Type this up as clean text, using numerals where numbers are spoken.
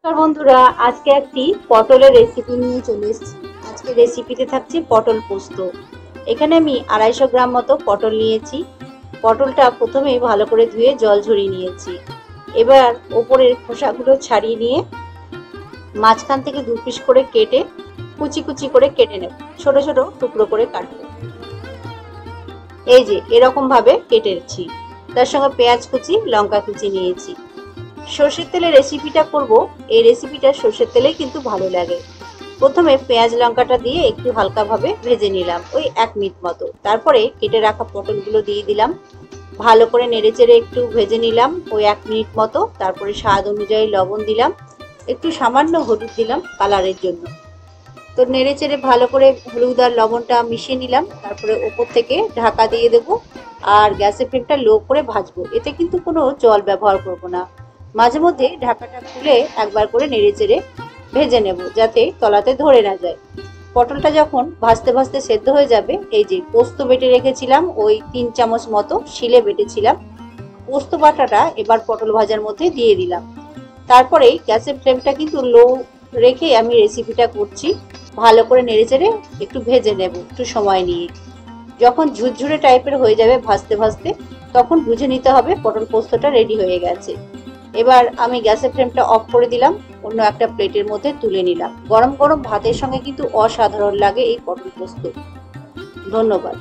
নমস্কার বন্ধুরা, আজকে একটি পটলের রেসিপি নিয়ে চলে এসেছি। আজকে রেসিপিতে থাকছে পটল পোস্ত। এখানে আমি 250 গ্রাম মতো পটল নিয়েছি। পটলটা প্রথমেই ভালো করে ধুয়ে জল ঝরিয়ে নিয়েছি। এবার ওপরের খোসাগুলো ছাড়িয়ে নিয়ে মাঝখান থেকে 2 পিস করে কেটে কুচি কুচি করে কেটে নেব। ছোট ছোট টুকরো করে কাটবো। এই যে এরকম ভাবে কেটেছি। তার সঙ্গে পেঁয়াজ কুচি, লঙ্কা কুচি নিয়েছি। সর্ষের তেলে রেসিপিটা করব। এই রেসিপিটা সর্ষের তেলে কিন্তু ভালো লাগে। প্রথমে পেঁয়াজ লঙ্কাটা দিয়ে একটু হালকাভাবে ভেজে নিলাম, ওই 1 মিনিট মতো। তারপরে কেটে রাখা পটলগুলো দিয়ে দিলাম, ভালো করে নেড়েচেড়ে একটু ভেজে নিলাম ওই 1 মিনিট মতো। তারপরে স্বাদ অনুযায়ী লবণ দিলাম, একটু সামান্য হলুদ দিলাম কালারের জন্য। তো নেড়েচেড়ে ভালো করে হলুদ আর লবণটা মিশিয়ে নিলাম। তারপরে ওপর থেকে ঢাকা দিয়ে দেবো আর গ্যাসের ফ্লেমটা লো করে ভাজবো। এতে কিন্তু কোনো জল ব্যবহার করব না। মাঝে মধ্যে ঢাকাটা খুলে একবার করে নেড়েচেড়ে ভেজে নেব, যাতে তলাতে ধরে না যায়। পটলটা যখন ভাজতে ভাজতে সেদ্ধ হয়ে যাবে, এই যে পোস্ত বেটে রেখেছিলাম ওই 3 চামচ মতো শিলে বেটেছিলাম, পোস্ত বাটাটা এবার পটল ভাজার মধ্যে দিয়ে দিলাম। তারপরেই গ্যাসের ফ্লেমটা কিন্তু লো রেখে আমি রেসিপিটা করছি। ভালো করে নেড়েচেড়ে একটু ভেজে নেব একটু সময় নিয়ে। যখন ঝুরঝুরে টাইপের হয়ে যাবে ভাজতে ভাজতে, তখন বুঝে নিতে হবে পটল পোস্তটা রেডি হয়ে গেছে। এবার আমি গ্যাসের ফ্লেমটা অফ করে দিলাম, অন্য একটা প্লেটের মধ্যে তুলে নিলাম। গরম গরম ভাতের সঙ্গে কিন্তু অসাধারণ লাগে এই পটল পোস্ত। ধন্যবাদ।